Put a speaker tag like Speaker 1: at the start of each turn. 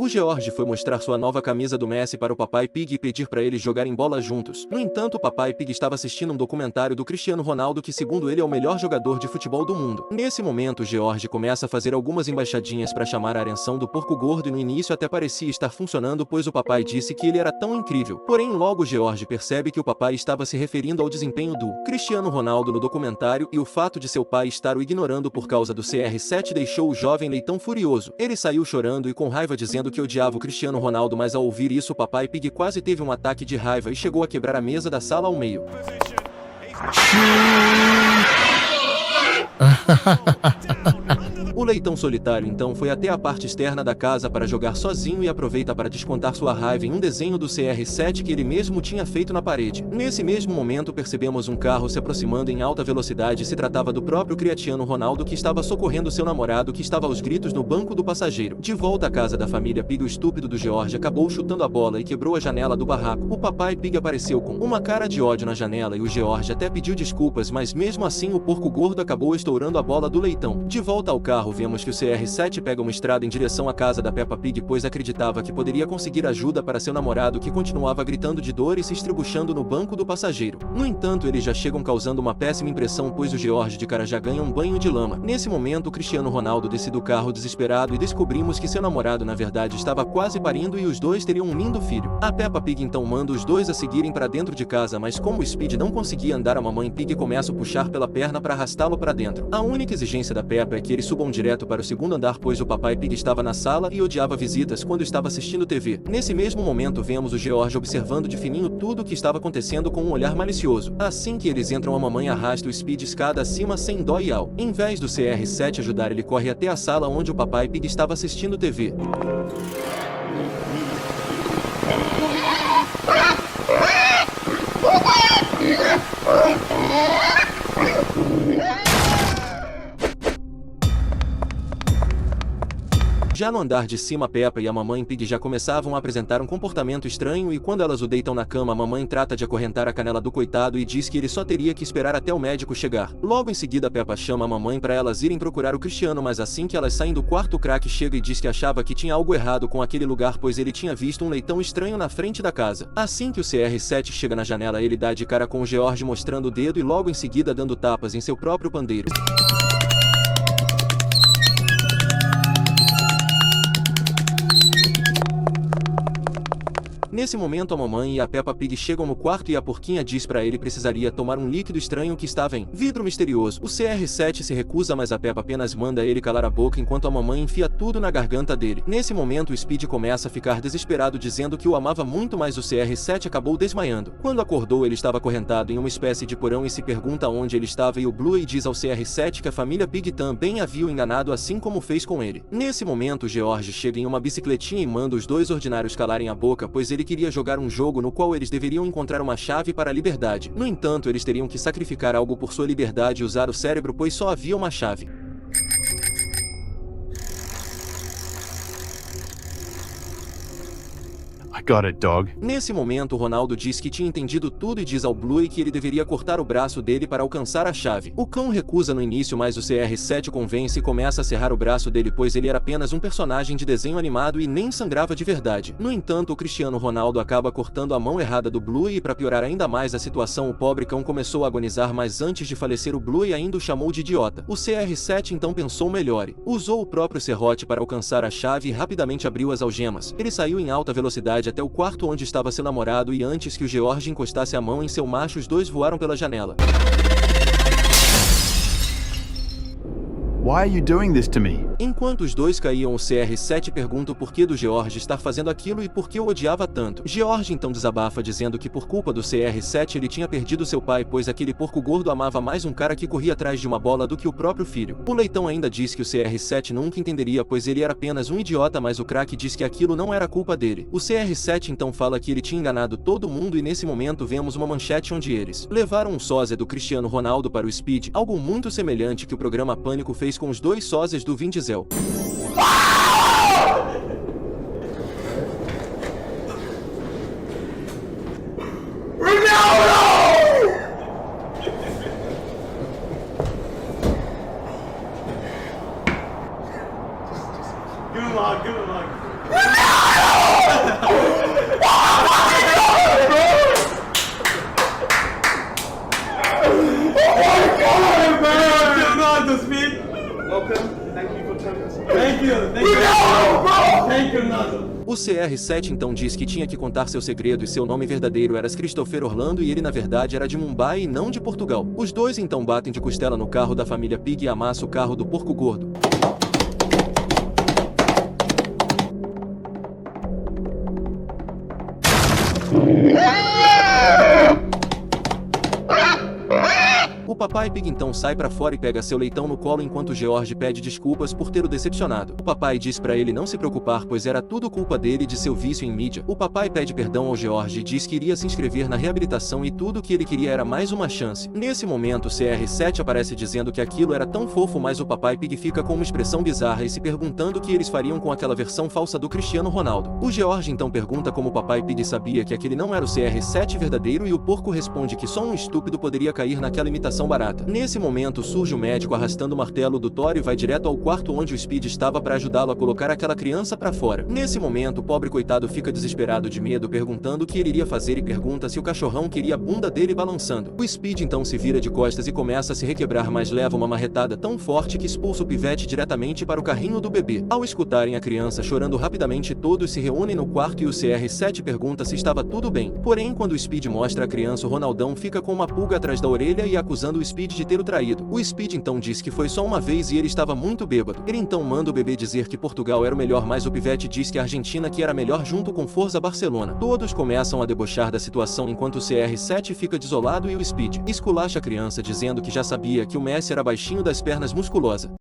Speaker 1: O George foi mostrar sua nova camisa do Messi para o papai Pig e pedir para eles jogarem bola juntos. No entanto, o papai Pig estava assistindo um documentário do Cristiano Ronaldo que, segundo ele, é o melhor jogador de futebol do mundo. Nesse momento, o George começa a fazer algumas embaixadinhas para chamar a atenção do porco gordo e no início até parecia estar funcionando, pois o papai disse que ele era tão incrível. Porém, logo George percebe que o papai estava se referindo ao desempenho do Cristiano Ronaldo no documentário e o fato de seu pai estar o ignorando por causa do CR7 deixou o jovem leitão furioso. Ele saiu chorando e com raiva dizendo que odiava o Cristiano Ronaldo, mas ao ouvir isso o papai Pig quase teve um ataque de raiva e chegou a quebrar a mesa da sala ao meio. O leitão solitário então foi até a parte externa da casa para jogar sozinho e aproveita para descontar sua raiva em um desenho do CR7 que ele mesmo tinha feito na parede. Nesse mesmo momento percebemos um carro se aproximando em alta velocidade. Se tratava do próprio Cristiano Ronaldo que estava socorrendo seu namorado que estava aos gritos no banco do passageiro. De volta à casa da família Pig, o estúpido do George acabou chutando a bola e quebrou a janela do barraco. O papai Pig apareceu com uma cara de ódio na janela e o George até pediu desculpas, mas mesmo assim o porco gordo acabou estourando a bola do leitão. De volta ao carro, vemos que o CR7 pega uma estrada em direção à casa da Peppa Pig, pois acreditava que poderia conseguir ajuda para seu namorado que continuava gritando de dor e se estribuchando no banco do passageiro. No entanto, eles já chegam causando uma péssima impressão, pois o George de cara já ganha um banho de lama. Nesse momento, o Cristiano Ronaldo desce do carro desesperado e descobrimos que seu namorado na verdade estava quase parindo e os dois teriam um lindo filho. A Peppa Pig então manda os dois a seguirem para dentro de casa, mas como o Speed não conseguia andar, a mamãe Pig começa a puxar pela perna para arrastá-lo para dentro. A única exigência da Peppa é que eles subam direto para o segundo andar, pois o papai Pig estava na sala e odiava visitas quando estava assistindo TV. Nesse mesmo momento vemos o George observando de fininho tudo o que estava acontecendo com um olhar malicioso. Assim que eles entram, a mamãe arrasta o Speed escada acima sem dó e ao. Em vez do CR7 ajudar, ele corre até a sala onde o papai Pig estava assistindo TV. Já no andar de cima, Peppa e a mamãe Pig já começavam a apresentar um comportamento estranho e quando elas o deitam na cama, a mamãe trata de acorrentar a canela do coitado e diz que ele só teria que esperar até o médico chegar. Logo em seguida, Peppa chama a mamãe para elas irem procurar o Cristiano, mas assim que elas saem do quarto, o craque chega e diz que achava que tinha algo errado com aquele lugar, pois ele tinha visto um leitão estranho na frente da casa. Assim que o CR7 chega na janela, ele dá de cara com o George mostrando o dedo e logo em seguida dando tapas em seu próprio pandeiro. Nesse momento, a mamãe e a Peppa Pig chegam no quarto e a porquinha diz para ele precisaria tomar um líquido estranho que estava em vidro misterioso. O CR7 se recusa, mas a Peppa apenas manda ele calar a boca enquanto a mamãe enfia tudo na garganta dele. Nesse momento, o Speed começa a ficar desesperado dizendo que o amava muito, mas o CR7 acabou desmaiando. Quando acordou, ele estava acorrentado em uma espécie de porão e se pergunta onde ele estava, e o Bluey diz ao CR7 que a família Pig também havia o enganado, assim como fez com ele. Nesse momento, o George chega em uma bicicletinha e manda os dois ordinários calarem a boca, pois ele queria jogar um jogo no qual eles deveriam encontrar uma chave para a liberdade. No entanto, eles teriam que sacrificar algo por sua liberdade e usar o cérebro, pois só havia uma chave.
Speaker 2: I got it, dog.
Speaker 1: Nesse momento, o Ronaldo diz que tinha entendido tudo e diz ao Bluey que ele deveria cortar o braço dele para alcançar a chave. O cão recusa no início, mas o CR7 convence e começa a serrar o braço dele, pois ele era apenas um personagem de desenho animado e nem sangrava de verdade. No entanto, o Cristiano Ronaldo acaba cortando a mão errada do Bluey e para piorar ainda mais a situação, o pobre cão começou a agonizar, mas antes de falecer o Bluey ainda o chamou de idiota. O CR7 então pensou melhor e usou o próprio serrote para alcançar a chave e rapidamente abriu as algemas. Ele saiu em alta velocidade até o quarto onde estava seu namorado e antes que o George encostasse a mão em seu macho, os dois voaram pela janela.
Speaker 2: Why are you doing this to me?
Speaker 1: Enquanto os dois caíam, o CR7 pergunta o porquê do George estar fazendo aquilo e por que o odiava tanto. George então desabafa dizendo que por culpa do CR7 ele tinha perdido seu pai, pois aquele porco gordo amava mais um cara que corria atrás de uma bola do que o próprio filho. O leitão ainda diz que o CR7 nunca entenderia, pois ele era apenas um idiota, mas o craque diz que aquilo não era culpa dele. O CR7 então fala que ele tinha enganado todo mundo e nesse momento vemos uma manchete onde eles levaram um sósia do Cristiano Ronaldo para o Speed, algo muito semelhante que o programa Pânico fez com os dois sósias do Vin Diesel.
Speaker 3: Good luck, good luck.
Speaker 1: O CR7 então diz que tinha que contar seu segredo e seu nome verdadeiro era Christopher Orlando e ele na verdade era de Mumbai e não de Portugal. Os dois então batem de costela no carro da família Pig e amassam o carro do porco gordo. O papai Pig então sai pra fora e pega seu leitão no colo enquanto George pede desculpas por ter o decepcionado. O papai diz pra ele não se preocupar pois era tudo culpa dele e de seu vício em mídia. O papai pede perdão ao George e diz que iria se inscrever na reabilitação e tudo o que ele queria era mais uma chance. Nesse momento o CR7 aparece dizendo que aquilo era tão fofo, mas o papai Pig fica com uma expressão bizarra e se perguntando o que eles fariam com aquela versão falsa do Cristiano Ronaldo. O George então pergunta como o papai Pig sabia que aquele não era o CR7 verdadeiro e o porco responde que só um estúpido poderia cair naquela imitação barata. Nesse momento surge o médico arrastando o martelo do Thor e vai direto ao quarto onde o Speed estava para ajudá-lo a colocar aquela criança para fora. Nesse momento o pobre coitado fica desesperado de medo perguntando o que ele iria fazer e pergunta se o cachorrão queria a bunda dele balançando. O Speed então se vira de costas e começa a se requebrar, mas leva uma marretada tão forte que expulsa o pivete diretamente para o carrinho do bebê. Ao escutarem a criança chorando rapidamente, todos se reúnem no quarto e o CR7 pergunta se estava tudo bem. Porém, quando o Speed mostra a criança, o Ronaldão fica com uma pulga atrás da orelha e acusando o Speed de ter o traído. O Speed então diz que foi só uma vez e ele estava muito bêbado. Ele então manda o bebê dizer que Portugal era o melhor, mas o pivete diz que a Argentina que era melhor junto com Forza Barcelona. Todos começam a debochar da situação enquanto o CR7 fica desolado e o Speed esculacha a criança dizendo que já sabia que o Messi era baixinho das pernas musculosas.